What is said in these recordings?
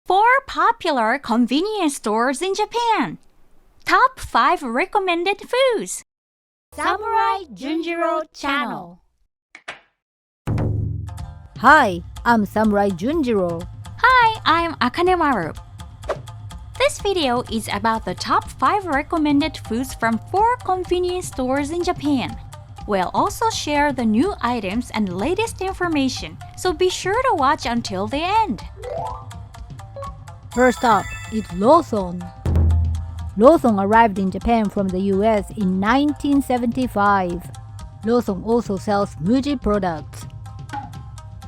4 popular convenience stores in Japan. Top 5 recommended foods. Samurai Junjiro Channel. Hi, I'm Samurai Junjiro. Hi, I'm Akanemaru. This video is about the top 5 recommended foods from 4 convenience stores in Japan. We'll also share the new items and latest information, so be sure to watch until the end. First up is Lawson. Lawson arrived in Japan from the US in 1975. Lawson also sells Muji products.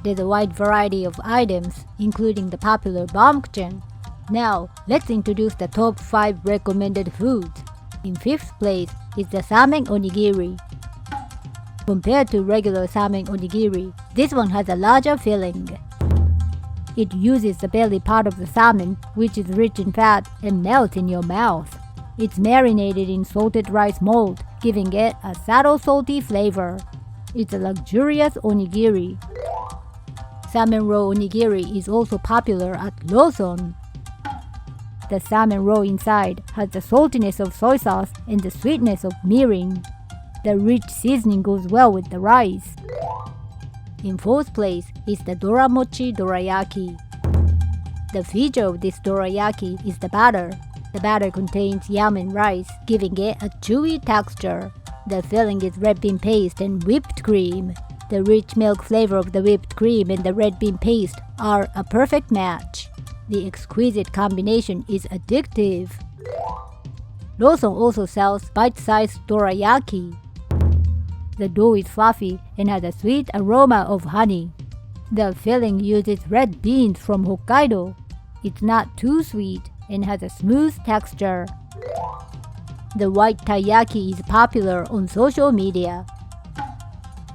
There's a wide variety of items, including the popular Bamukjen. Now, let's introduce the top 5 recommended foods. In 5th place is the Samen Onigiri. Compared to regular Samen Onigiri, this one has a larger filling. It uses the belly part of the salmon, which is rich in fat and melts in your mouth. It's marinated in salted rice mold, giving it a subtle salty flavor. It's a luxurious onigiri. Salmon roll onigiri is also popular at Lawson. The salmon roll inside has the saltiness of soy sauce and the sweetness of mirin. The rich seasoning goes well with the rice. In 4th place is the Doramochi Dorayaki. The feature of this dorayaki is the batter. The batter contains yam and rice, giving it a chewy texture. The filling is red bean paste and whipped cream. The rich milk flavor of the whipped cream and the red bean paste are a perfect match. The exquisite combination is addictive. Lawson also sells bite-sized dorayaki. The dough is fluffy and has a sweet aroma of honey. The filling uses red beans from Hokkaido. It's not too sweet and has a smooth texture. The white taiyaki is popular on social media.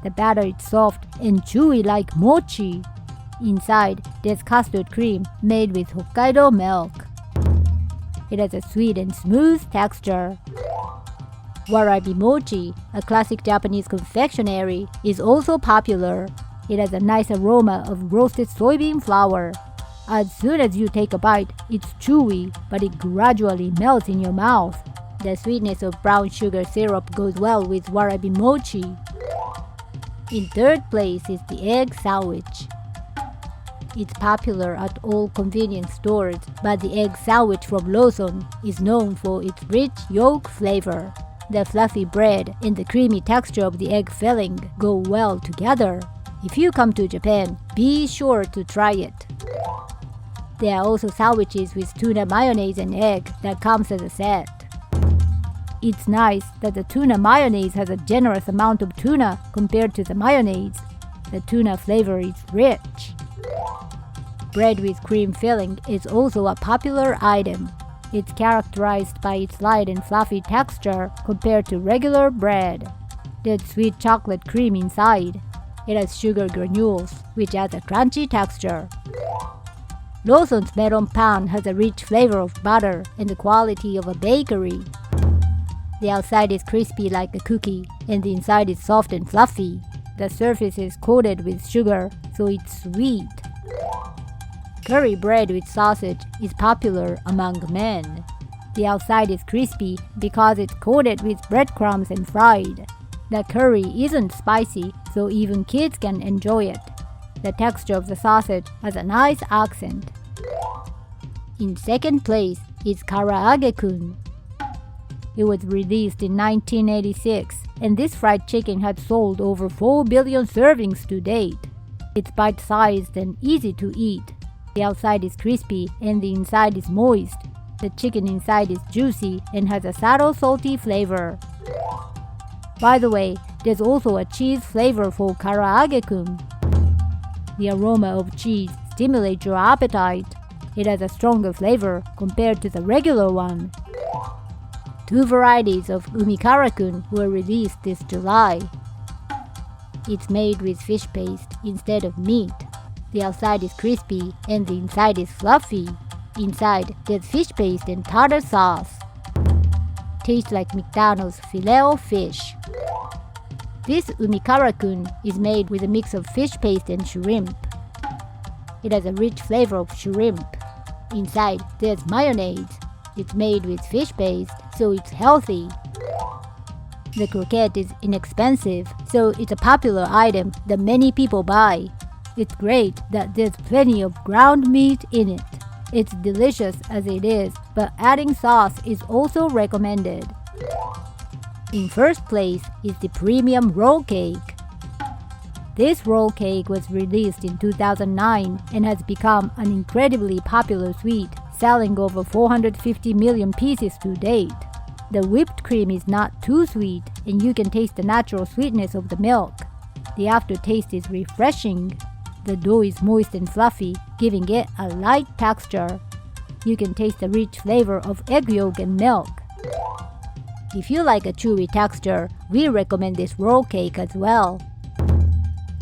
The batter is soft and chewy like mochi. Inside, there's custard cream made with Hokkaido milk. It has a sweet and smooth texture. Warabi mochi, a classic Japanese confectionery, is also popular. It has a nice aroma of roasted soybean flour. As soon as you take a bite, it's chewy, but it gradually melts in your mouth. The sweetness of brown sugar syrup goes well with warabi mochi. In 3rd place is the egg sandwich. It's popular at all convenience stores, but the egg sandwich from Lawson is known for its rich yolk flavor. The fluffy bread and the creamy texture of the egg filling go well together. If you come to Japan, be sure to try it. There are also sandwiches with tuna mayonnaise and egg that comes as a set. It's nice that the tuna mayonnaise has a generous amount of tuna compared to the mayonnaise. The tuna flavor is rich. Bread with cream filling is also a popular item. It's characterized by its light and fluffy texture compared to regular bread. There's sweet chocolate cream inside. It has sugar granules, which adds a crunchy texture. Lawson's melon pan has a rich flavor of butter and the quality of a bakery. The outside is crispy like a cookie, and the inside is soft and fluffy. The surface is coated with sugar, so it's sweet. Curry bread with sausage is popular among men. The outside is crispy because it's coated with breadcrumbs and fried. The curry isn't spicy, so even kids can enjoy it. The texture of the sausage has a nice accent. In 2nd place is Karaage-kun. It was released in 1986, and this fried chicken had sold over 4 billion servings to date. It's bite-sized and easy to eat. The outside is crispy and the inside is moist. The chicken inside is juicy and has a subtle salty flavor. By the way, there's also a cheese flavor for Karaage-kun. The aroma of cheese stimulates your appetite. It has a stronger flavor compared to the regular one. 2 varieties of umikara-kun were released this July. It's made with fish paste instead of meat. The outside is crispy and the inside is fluffy. Inside, there's fish paste and tartar sauce. Tastes like McDonald's Filet-O-Fish. This umikara-kun is made with a mix of fish paste and shrimp. It has a rich flavor of shrimp. Inside, there's mayonnaise. It's made with fish paste, so it's healthy. The croquette is inexpensive, so it's a popular item that many people buy. It's great that there's plenty of ground meat in it. It's delicious as it is, but adding sauce is also recommended. In first place is the premium roll cake. This roll cake was released in 2009 and has become an incredibly popular sweet, selling over 450 million pieces to date. The whipped cream is not too sweet, and you can taste the natural sweetness of the milk. The aftertaste is refreshing. The dough is moist and fluffy, giving it a light texture. You can taste the rich flavor of egg yolk and milk. If you like a chewy texture, we recommend this roll cake as well.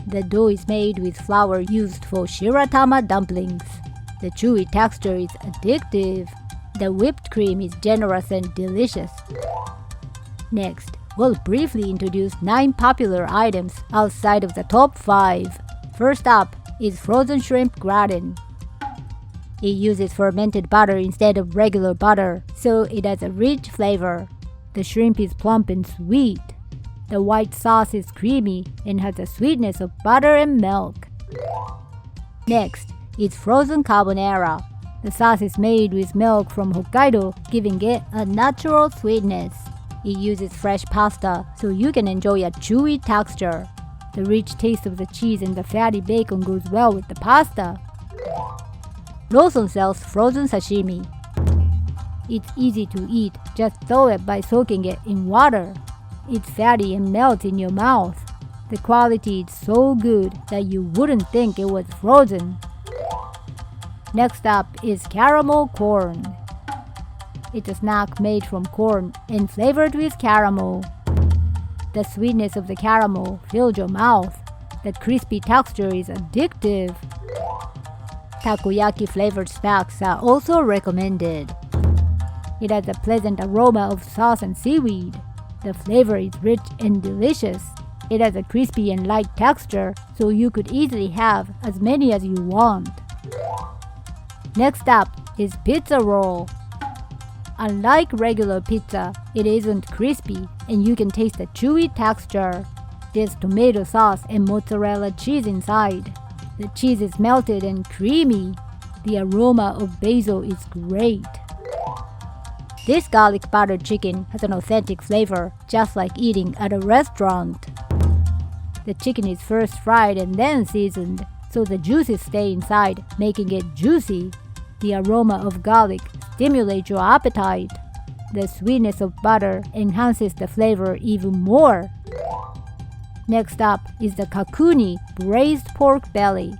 The dough is made with flour used for shiratama dumplings. The chewy texture is addictive. The whipped cream is generous and delicious. Next, we'll briefly introduce 9 popular items outside of the top 5. First up is frozen shrimp gratin. It uses fermented butter instead of regular butter, so it has a rich flavor. The shrimp is plump and sweet. The white sauce is creamy and has the sweetness of butter and milk. Next is frozen carbonara. The sauce is made with milk from Hokkaido, giving it a natural sweetness. It uses fresh pasta, so you can enjoy a chewy texture. The rich taste of the cheese and the fatty bacon goes well with the pasta. Lawson sells frozen sashimi. It's easy to eat, just thaw it by soaking it in water. It's fatty and melts in your mouth. The quality is so good that you wouldn't think it was frozen. Next up is caramel corn. It's a snack made from corn and flavored with caramel. The sweetness of the caramel fills your mouth. The crispy texture is addictive. Takoyaki flavored snacks are also recommended. It has a pleasant aroma of sauce and seaweed. The flavor is rich and delicious. It has a crispy and light texture, so you could easily have as many as you want. Next up is pizza roll. Unlike regular pizza, it isn't crispy and you can taste the chewy texture. There's tomato sauce and mozzarella cheese inside. The cheese is melted and creamy. The aroma of basil is great. This garlic butter chicken has an authentic flavor, just like eating at a restaurant. The chicken is first fried and then seasoned, so the juices stay inside, making it juicy. The aroma of garlic stimulates your appetite. The sweetness of butter enhances the flavor even more. Next up is the kakuni braised pork belly.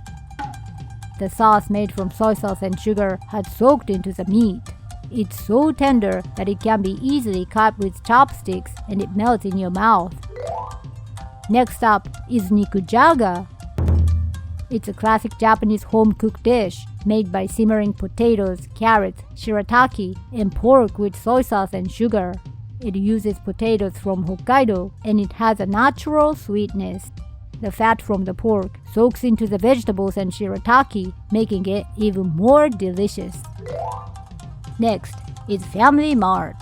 The sauce made from soy sauce and sugar has soaked into the meat. It's so tender that it can be easily cut with chopsticks and it melts in your mouth. Next up is nikujaga. It's a classic Japanese home-cooked dish made by simmering potatoes, carrots, shirataki, and pork with soy sauce and sugar. It uses potatoes from Hokkaido and it has a natural sweetness. The fat from the pork soaks into the vegetables and shirataki, making it even more delicious. Next is FamilyMart.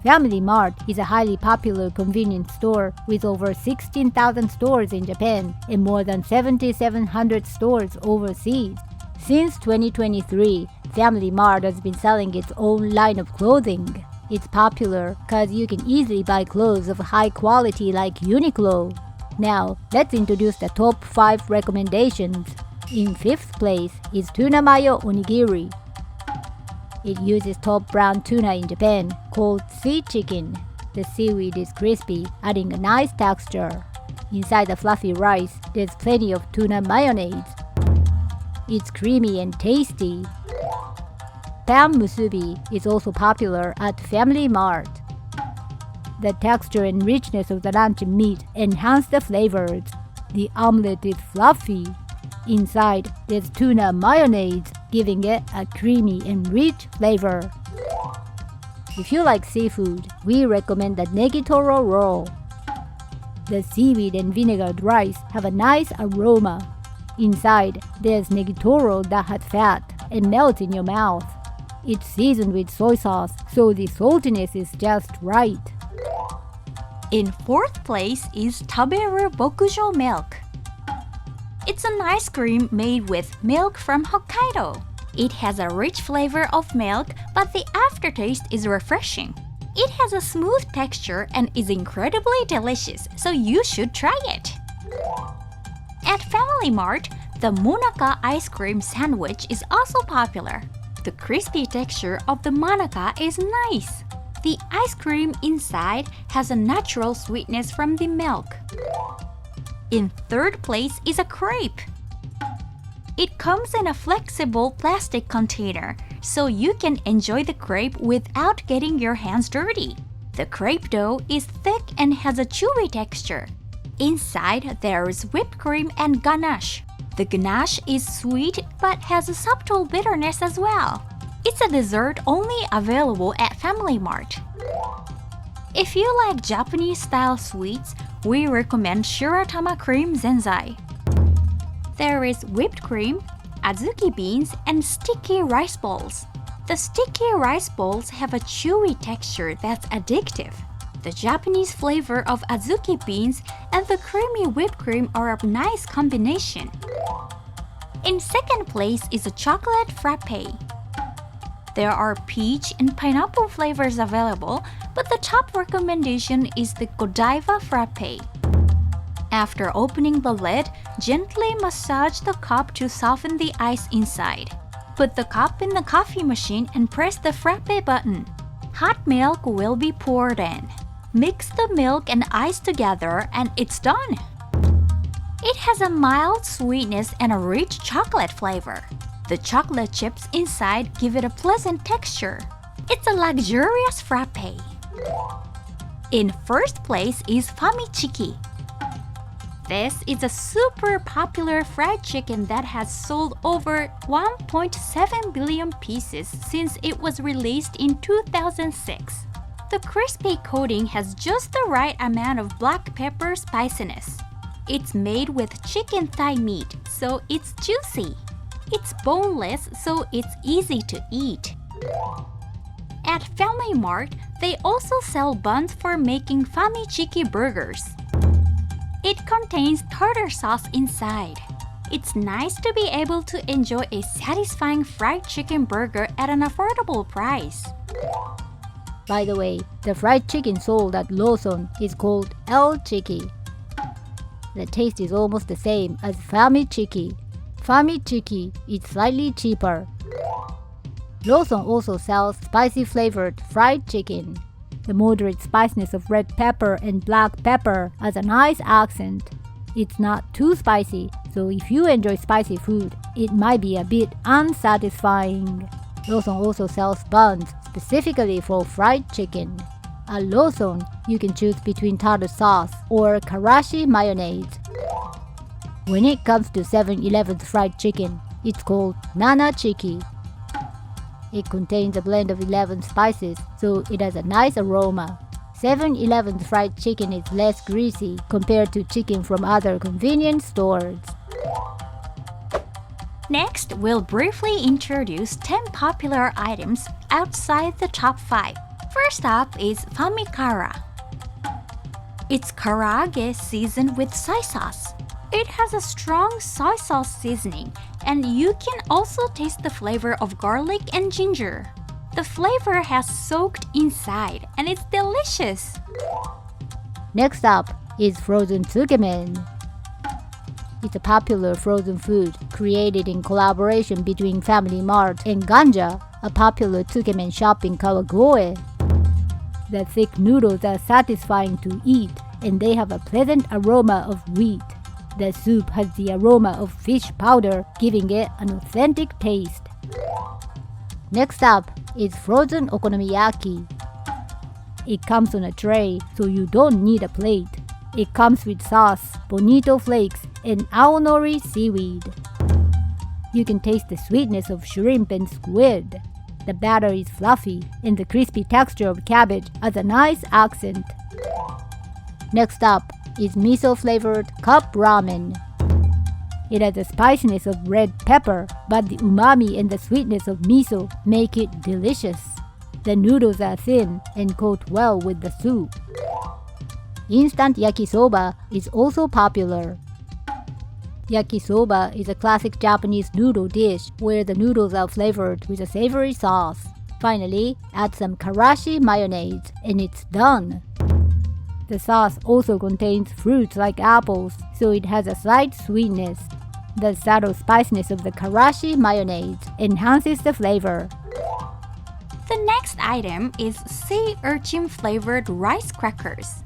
FamilyMart is a highly popular convenience store with over 16,000 stores in Japan and more than 7,700 stores overseas. Since 2023, FamilyMart has been selling its own line of clothing. It's popular because you can easily buy clothes of high quality like Uniqlo. Now, let's introduce the top 5 recommendations. In 5th place is tuna mayo onigiri. It uses top brand tuna in Japan called sea chicken. The seaweed is crispy, adding a nice texture. Inside the fluffy rice, there's plenty of tuna mayonnaise. It's creamy and tasty. Pan musubi is also popular at FamilyMart. The texture and richness of the luncheon meat enhance the flavors. The omelette is fluffy. Inside, there's tuna mayonnaise, giving it a creamy and rich flavor. If you like seafood, we recommend the negitoro roll. The seaweed and vinegared rice have a nice aroma. Inside, there's negitoro that has fat. and melts in your mouth. It's seasoned with soy sauce, so the saltiness is just right. In fourth place is Taberu Bokujo milk. It's an ice cream made with milk from Hokkaido. It has a rich flavor of milk, but the aftertaste is refreshing. It has a smooth texture and is incredibly delicious, so you should try it. At FamilyMart, the Monaka ice cream sandwich is also popular. The crispy texture of the Monaka is nice. The ice cream inside has a natural sweetness from the milk. In third place is a crepe. It comes in a flexible plastic container, so you can enjoy the crepe without getting your hands dirty. The crepe dough is thick and has a chewy texture. Inside, there is whipped cream and ganache. The ganache is sweet but has a subtle bitterness as well. It's a dessert only available at FamilyMart. If you like Japanese-style sweets, we recommend Shiratama Cream Zenzai. There is whipped cream, azuki beans, and sticky rice balls. The sticky rice balls have a chewy texture that's addictive. The Japanese flavor of azuki beans and the creamy whipped cream are a nice combination. In second place is a chocolate frappe. There are peach and pineapple flavors available, but the top recommendation is the Godiva frappe. After opening the lid, gently massage the cup to soften the ice inside. Put the cup in the coffee machine and press the frappe button. Hot milk will be poured in. Mix the milk and ice together and it's done. It has a mild sweetness and a rich chocolate flavor. The chocolate chips inside give it a pleasant texture. It's a luxurious frappe. In first place is Famichiki. This is a super popular fried chicken that has sold over 1.7 billion pieces since it was released in 2006. The crispy coating has just the right amount of black pepper spiciness. It's made with chicken thigh meat, so it's juicy. It's boneless, so it's easy to eat. At FamilyMart, they also sell buns for making Famichiki burgers. It contains tartar sauce inside. It's nice to be able to enjoy a satisfying fried chicken burger at an affordable price. By the way, the fried chicken sold at Lawson is called El Chiki. The taste is almost the same as Famichiki. Famichiki is slightly cheaper. Lawson also sells spicy flavored fried chicken. The moderate spiciness of red pepper and black pepper has a nice accent. It's not too spicy, so if you enjoy spicy food, it might be a bit unsatisfying. Lawson also sells buns specifically for fried chicken. At Lawson, you can choose between tartar sauce or karashi mayonnaise. When it comes to 7-Eleven's fried chicken, it's called Nana Chiki. It contains a blend of 11 spices, so it has a nice aroma. 7-Eleven's fried chicken is less greasy compared to chicken from other convenience stores. Next, we'll briefly introduce 10 popular items outside the top 5. First up is Famikara. It's karaage seasoned with soy sauce. It has a strong soy sauce seasoning, and you can also taste the flavor of garlic and ginger. The flavor has soaked inside, and it's delicious. Next up is frozen tsukemen. It's a popular frozen food created in collaboration between FamilyMart and Ginza, a popular tsukemen shop in Kawagoe. The thick noodles are satisfying to eat, and they have a pleasant aroma of wheat. The soup has the aroma of fish powder, giving it an authentic taste. Next up is frozen okonomiyaki. It comes on a tray, so you don't need a plate. It comes with sauce, bonito flakes, and aonori seaweed. You can taste the sweetness of shrimp and squid. The batter is fluffy, and the crispy texture of cabbage has a nice accent. Next up is miso-flavored cup ramen. It has the spiciness of red pepper, but the umami and the sweetness of miso make it delicious. The noodles are thin and coat well with the soup. Instant yakisoba is also popular. Yakisoba is a classic Japanese noodle dish where the noodles are flavored with a savory sauce. Finally, add some karashi mayonnaise and it's done. The sauce also contains fruits like apples, so it has a slight sweetness. The subtle spiciness of the karashi mayonnaise enhances the flavor. The next item is sea urchin flavored rice crackers.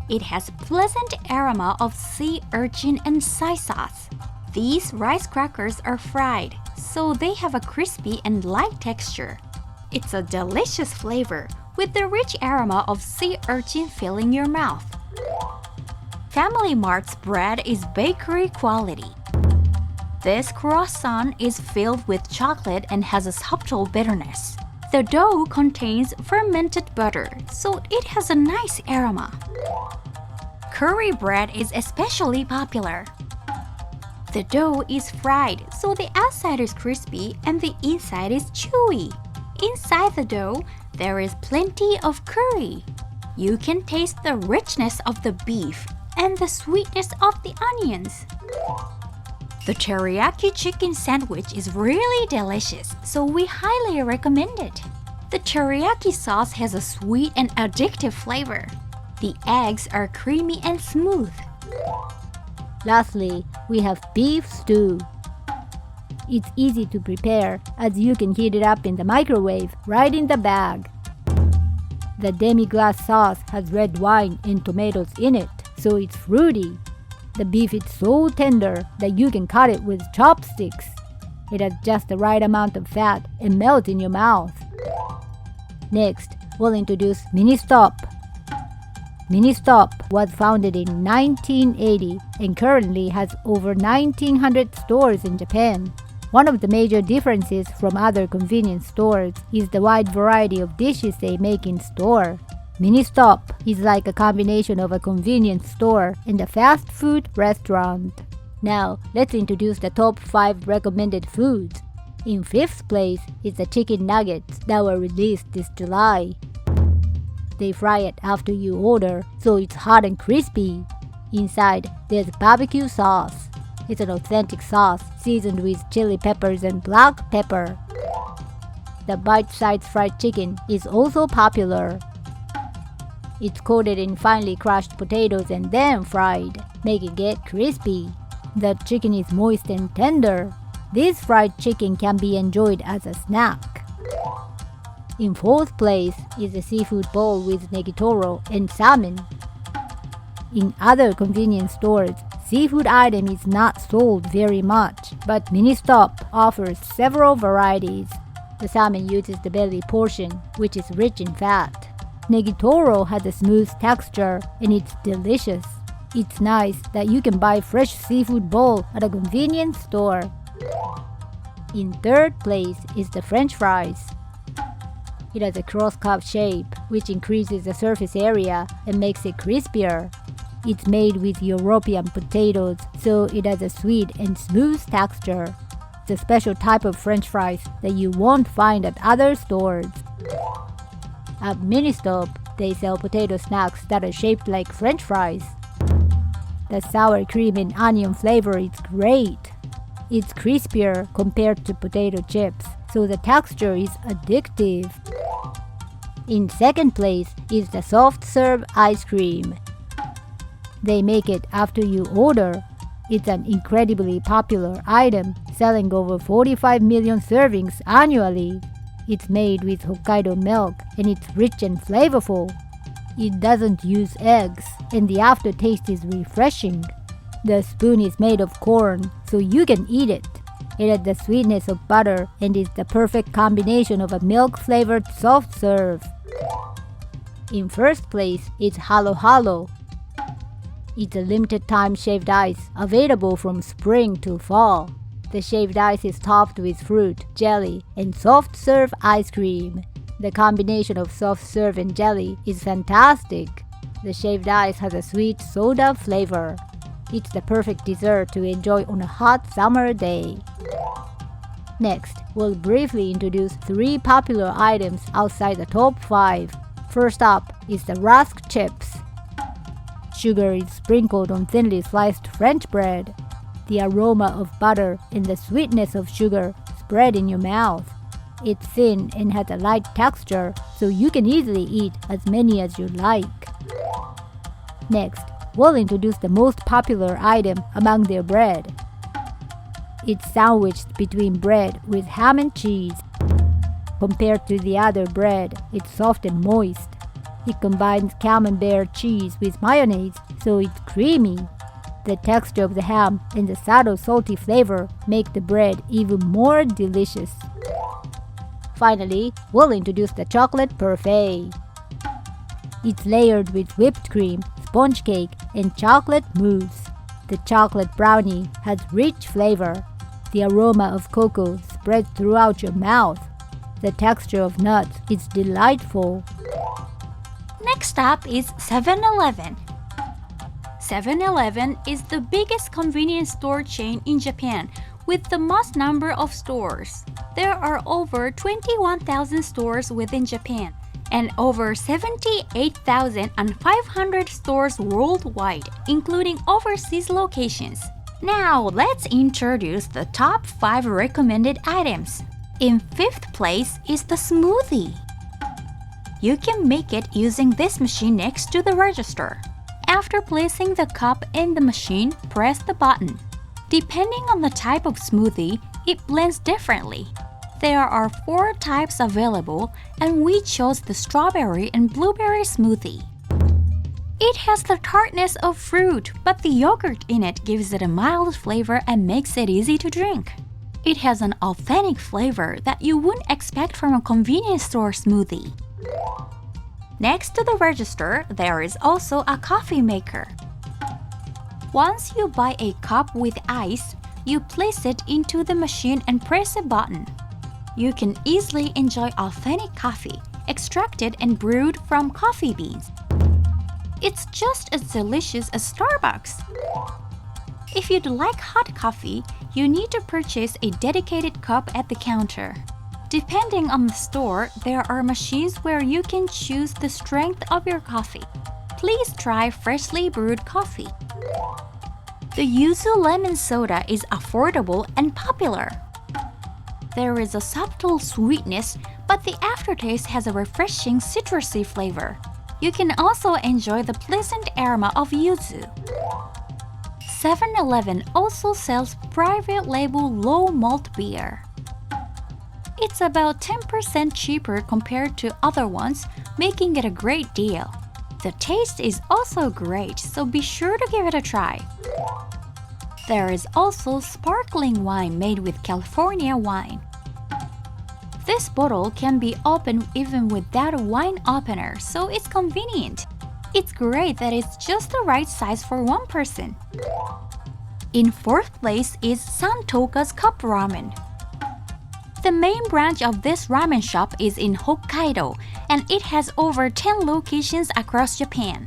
It has pleasant aroma of sea urchin and soy sauce. These rice crackers are fried, so they have a crispy and light texture. It's a delicious flavor with the rich aroma of sea urchin filling your mouth. FamilyMart's bread is bakery quality. This croissant is filled with chocolate and has a subtle bitterness. The dough contains fermented butter, so it has a nice aroma. Curry bread is especially popular. The dough is fried, so the outside is crispy and the inside is chewy. Inside the dough, there is plenty of curry. You can taste the richness of the beef and the sweetness of the onions. The teriyaki chicken sandwich is really delicious, so we highly recommend it. The teriyaki sauce has a sweet and addictive flavor. The eggs are creamy and smooth. Lastly, we have beef stew. It's easy to prepare as you can heat it up in the microwave right in the bag. The demi-glace sauce has red wine and tomatoes in it, so it's fruity. The beef is so tender that you can cut it with chopsticks. It has just the right amount of fat and melts in your mouth. Next, we'll introduce MINISTOP. MINISTOP was founded in 1980 and currently has over 1,900 stores in Japan. One of the major differences from other convenience stores is the wide variety of dishes they make in store. MINISTOP is like a combination of a convenience store and a fast food restaurant. Now, let's introduce the top 5 recommended foods. In 5th place is the chicken nuggets that were released this July. They fry it after you order, so it's hot and crispy. Inside, there's barbecue sauce. It's an authentic sauce seasoned with chili peppers and black pepper. The bite-sized fried chicken is also popular. It's coated in finely crushed potatoes and then fried, making it crispy. The chicken is moist and tender. This fried chicken can be enjoyed as a snack. In 4th place is a seafood bowl with negitoro and salmon. In other convenience stores, seafood item is not sold very much, but MINISTOP offers several varieties. The salmon uses the belly portion, which is rich in fat. Negitoro has a smooth texture and it's delicious. It's nice that you can buy fresh seafood bowl at a convenience store. In 3rd place is the French fries. It has a cross-cup shape, which increases the surface area and makes it crispier. It's made with European potatoes, so it has a sweet and smooth texture. It's a special type of French fries that you won't find at other stores. At MINISTOP, they sell potato snacks that are shaped like French fries. The sour cream and onion flavor is great. It's crispier compared to potato chips, so the texture is addictive. In 2nd place is the soft serve ice cream. They make it after you order. It's an incredibly popular item, selling over 45 million servings annually. It's made with Hokkaido milk and it's rich and flavorful. It doesn't use eggs and the aftertaste is refreshing. The spoon is made of corn, so you can eat it. It has the sweetness of butter and is the perfect combination of a milk-flavored soft serve. In 1st place is Halo Halo. It's a limited time shaved ice available from spring to fall. The shaved ice is topped with fruit, jelly, and soft serve ice cream. The combination of soft serve and jelly is fantastic. The shaved ice has a sweet soda flavor. It's the perfect dessert to enjoy on a hot summer day. Next, we'll briefly introduce 3 popular items outside the top 5. First up is the rusk chips. Sugar is sprinkled on thinly sliced French bread. The aroma of butter and the sweetness of sugar spread in your mouth. It's thin and has a light texture, so you can easily eat as many as you like. Next, we'll introduce the most popular item among their bread. It's sandwiched between bread with ham and cheese. Compared to the other bread, it's soft and moist. It combines camembert cheese with mayonnaise, so it's creamy. The texture of the ham and the subtle salty flavor make the bread even more delicious. Finally, we'll introduce the chocolate parfait. It's layered with whipped cream, sponge cake, and chocolate mousse. The chocolate brownie has rich flavor. The aroma of cocoa spreads throughout your mouth. The texture of nuts is delightful. Next up is 7-Eleven. 7-Eleven is the biggest convenience store chain in Japan with the most number of stores. There are over 21,000 stores within Japan and over 78,500 stores worldwide, including overseas locations. Now let's introduce the top 5 recommended items. In 5th place is the smoothie. You can make it using this machine next to the register. After placing the cup in the machine, press the button. Depending on the type of smoothie, it blends differently. There are 4 types available, and we chose the strawberry and blueberry smoothie. It has the tartness of fruit, but the yogurt in it gives it a mild flavor and makes it easy to drink. It has an authentic flavor that you wouldn't expect from a convenience store smoothie. Next to the register, there is also a coffee maker. Once you buy a cup with ice, you place it into the machine and press a button. You can easily enjoy authentic coffee, extracted and brewed from coffee beans. It's just as delicious as Starbucks. If you'd like hot coffee, you need to purchase a dedicated cup at the counter. Depending on the store, there are machines where you can choose the strength of your coffee. Please try freshly brewed coffee. The yuzu lemon soda is affordable and popular. There is a subtle sweetness, but the aftertaste has a refreshing citrusy flavor. You can also enjoy the pleasant aroma of yuzu. 7-Eleven also sells private label low malt beer. It's about 10% cheaper compared to other ones, making it a great deal. The taste is also great, so be sure to give it a try. There is also sparkling wine made with California wine. This bottle can be opened even without a wine opener, so it's convenient. It's great that it's just the right size for one person. In 4th place is Santoka's Cup Ramen. The main branch of this ramen shop is in Hokkaido, and it has over 10 locations across Japan.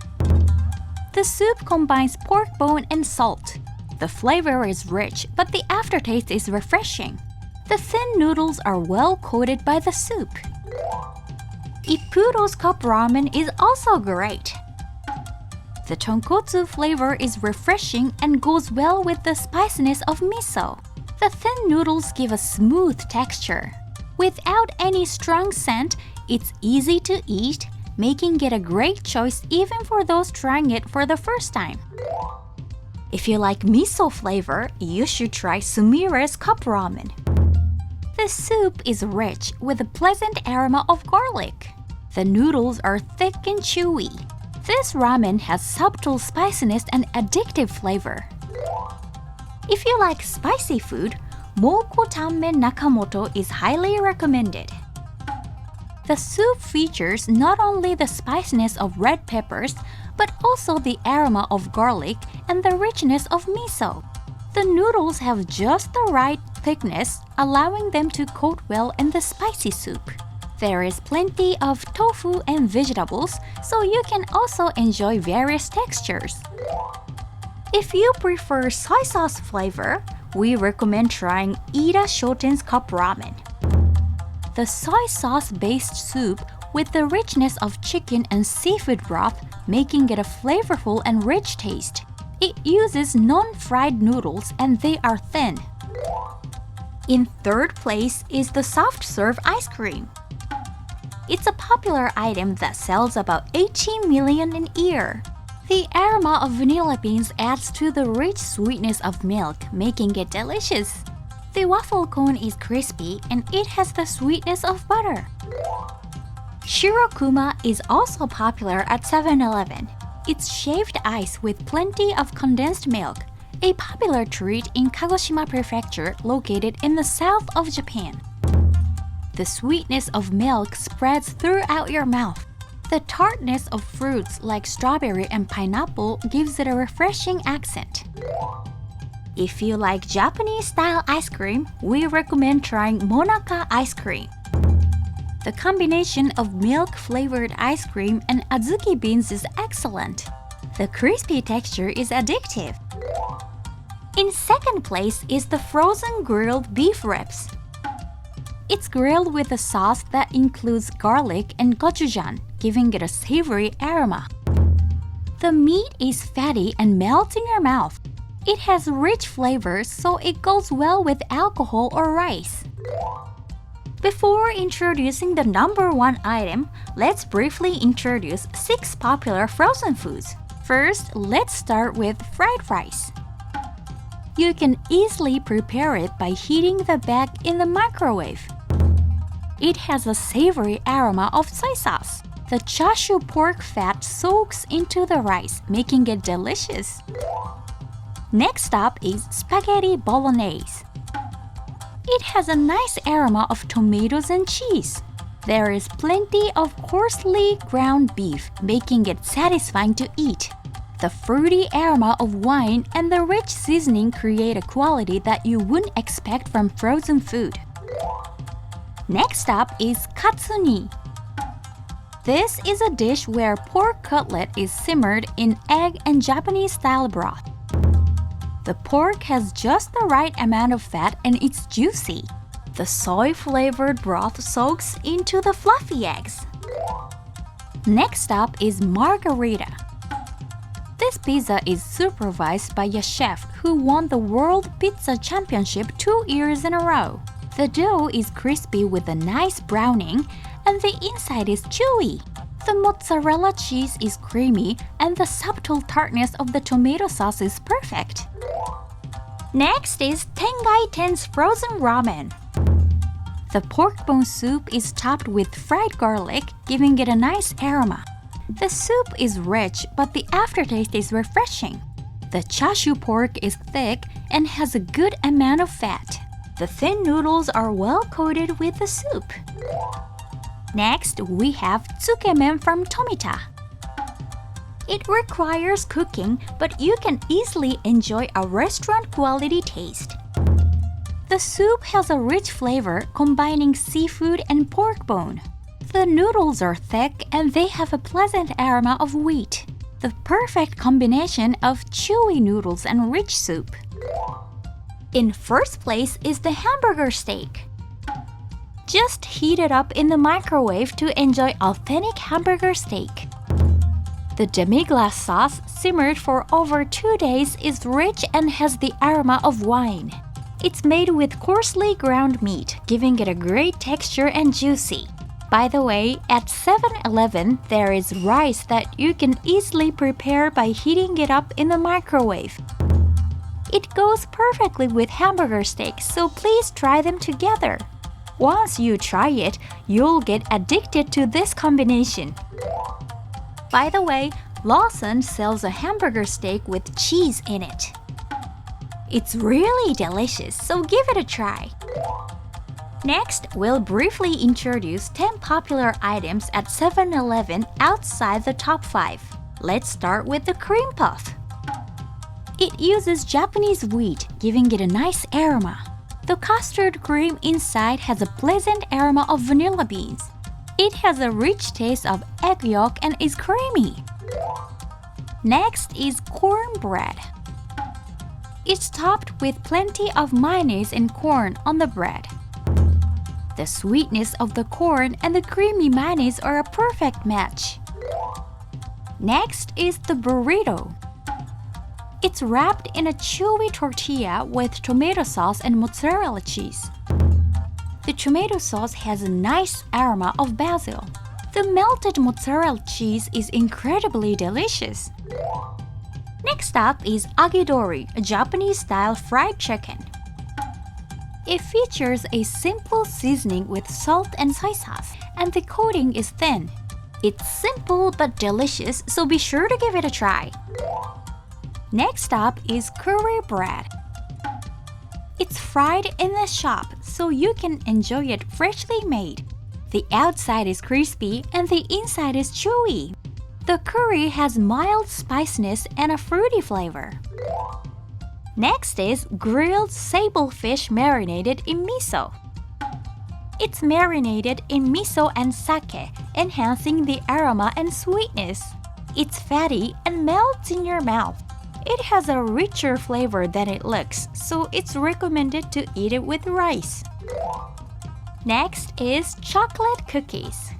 The soup combines pork bone and salt. The flavor is rich, but the aftertaste is refreshing. The thin noodles are well coated by the soup. Ippudo's Cup Ramen is also great. The tonkotsu flavor is refreshing and goes well with the spiciness of miso. The thin noodles give a smooth texture. Without any strong scent, it's easy to eat, making it a great choice even for those trying it for the first time. If you like miso flavor, you should try Sumire's Cup Ramen. The soup is rich with a pleasant aroma of garlic. The noodles are thick and chewy. This ramen has subtle spiciness and addictive flavor. If you like spicy food, Moko Tanmen Nakamoto is highly recommended. The soup features not only the spiciness of red peppers, but also the aroma of garlic and the richness of miso. The noodles have just the right thickness, allowing them to coat well in the spicy soup. There is plenty of tofu and vegetables, so you can also enjoy various textures. If you prefer soy sauce flavor, we recommend trying Ida Shoten's Cup Ramen. The soy sauce-based soup with the richness of chicken and seafood broth, making it a flavorful and rich taste. It uses non-fried noodles and they are thin. In third place is the soft serve ice cream. It's a popular item that sells about 18 million in a year. The aroma of vanilla beans adds to the rich sweetness of milk, making it delicious. The waffle cone is crispy and it has the sweetness of butter. Shirokuma is also popular at 7-Eleven. It's shaved ice with plenty of condensed milk, a popular treat in Kagoshima Prefecture located in the south of Japan. The sweetness of milk spreads throughout your mouth. The tartness of fruits like strawberry and pineapple gives it a refreshing accent. If you like Japanese-style ice cream, we recommend trying Monaka ice cream. The combination of milk-flavored ice cream and azuki beans is excellent. The crispy texture is addictive. In second place is the frozen grilled beef ribs. It's grilled with a sauce that includes garlic and gochujang, giving it a savory aroma. The meat is fatty and melts in your mouth. It has rich flavors, so it goes well with alcohol or rice. Before introducing the number 1 item, let's briefly introduce 6 popular frozen foods. First, let's start with fried rice. You can easily prepare it by heating the bag in the microwave. It has a savory aroma of soy sauce. The chashu pork fat soaks into the rice, making it delicious. Next up is spaghetti bolognese. It has a nice aroma of tomatoes and cheese. There is plenty of coarsely ground beef, making it satisfying to eat. The fruity aroma of wine and the rich seasoning create a quality that you wouldn't expect from frozen food. Next up is katsuni. This is a dish where pork cutlet is simmered in egg and Japanese-style broth. The pork has just the right amount of fat and it's juicy. The soy-flavored broth soaks into the fluffy eggs. Next up is margarita. This pizza is supervised by a chef who won the World Pizza Championship 2 years in a row. The dough is crispy with a nice browning and the inside is chewy. The mozzarella cheese is creamy and the subtle tartness of the tomato sauce is perfect. Next is Tengai Ten's frozen ramen. The pork bone soup is topped with fried garlic, giving it a nice aroma. The soup is rich, but the aftertaste is refreshing. The chashu pork is thick and has a good amount of fat. The thin noodles are well coated with the soup. Next, we have tsukemen from Tomita. It requires cooking, but you can easily enjoy a restaurant-quality taste. The soup has a rich flavor combining seafood and pork bone. The noodles are thick and they have a pleasant aroma of wheat. The perfect combination of chewy noodles and rich soup. In first place is the hamburger steak. Just heat it up in the microwave to enjoy authentic hamburger steak. The demi-glace sauce, simmered for over 2 days, is rich and has the aroma of wine. It's made with coarsely ground meat, giving it a great texture and juicy. By the way, at 7-Eleven, there is rice that you can easily prepare by heating it up in the microwave. It goes perfectly with hamburger steak, so please try them together. Once you try it, you'll get addicted to this combination. By the way, Lawson sells a hamburger steak with cheese in it. It's really delicious, so give it a try. Next, we'll briefly introduce 10 popular items at 7-Eleven outside the top 5. Let's start with the cream puff. It uses Japanese wheat, giving it a nice aroma. The custard cream inside has a pleasant aroma of vanilla beans. It has a rich taste of egg yolk and is creamy. Next is cornbread. It's topped with plenty of mayonnaise and corn on the bread. The sweetness of the corn and the creamy mayonnaise are a perfect match. Next is the burrito. It's wrapped in a chewy tortilla with tomato sauce and mozzarella cheese. The tomato sauce has a nice aroma of basil. The melted mozzarella cheese is incredibly delicious. Next up is agidori, a Japanese-style fried chicken. It features a simple seasoning with salt and soy sauce, and the coating is thin. It's simple but delicious, so be sure to give it a try. Next up is curry bread. It's fried in the shop, so you can enjoy it freshly made. The outside is crispy and the inside is chewy. The curry has mild spiciness and a fruity flavor. Next is grilled sable fish marinated in miso. It's marinated in miso and sake, enhancing the aroma and sweetness. It's fatty and melts in your mouth. It has a richer flavor than it looks, so it's recommended to eat it with rice. Next is chocolate cookies.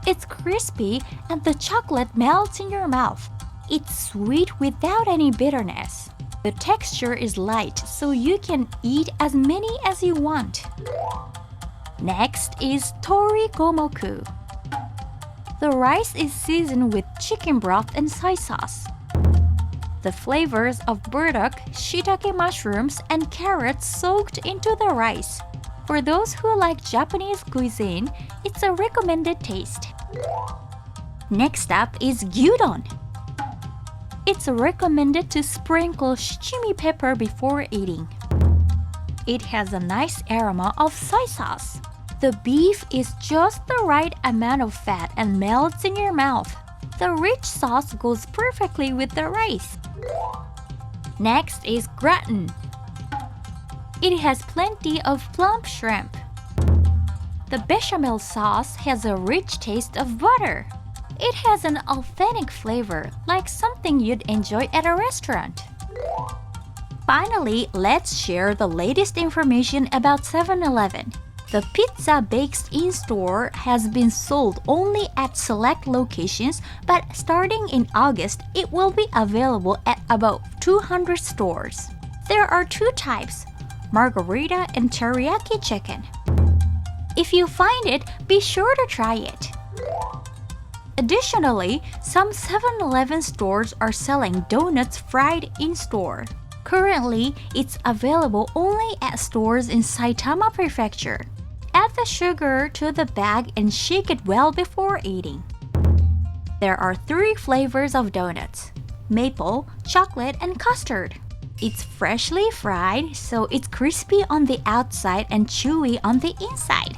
It's crispy and the chocolate melts in your mouth. It's sweet without any bitterness. The texture is light, so you can eat as many as you want. Next is tori gomoku. The rice is seasoned with chicken broth and soy sauce. The flavors of burdock, shiitake mushrooms, and carrots soaked into the rice. For those who like Japanese cuisine, it's a recommended taste. Next up is gyudon. It's recommended to sprinkle shichimi pepper before eating. It has a nice aroma of soy sauce. The beef is just the right amount of fat and melts in your mouth. The rich sauce goes perfectly with the rice. Next is gratin. It has plenty of plump shrimp. The bechamel sauce has a rich taste of butter. It has an authentic flavor, like something you'd enjoy at a restaurant. Finally, let's share the latest information about 7-Eleven. The pizza baked in-store has been sold only at select locations, but starting in August, it will be available at about 200 stores. There are two types, margarita and teriyaki chicken. If you find it, be sure to try it. Additionally, some 7-Eleven stores are selling donuts fried in-store. Currently, it's available only at stores in Saitama Prefecture. Add the sugar to the bag and shake it well before eating. There are 3 flavors of donuts: maple, chocolate, and custard. It's freshly fried, so it's crispy on the outside and chewy on the inside.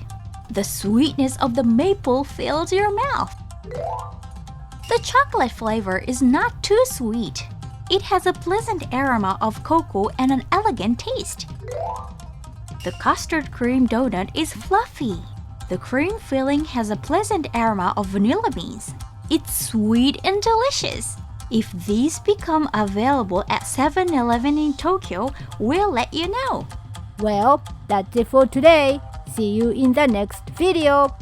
The sweetness of the maple fills your mouth. The chocolate flavor is not too sweet. It has a pleasant aroma of cocoa and an elegant taste. The custard cream donut is fluffy. The cream filling has a pleasant aroma of vanilla beans. It's sweet and delicious. If these become available at 7-Eleven in Tokyo, we'll let you know. Well, that's it for today. See you in the next video.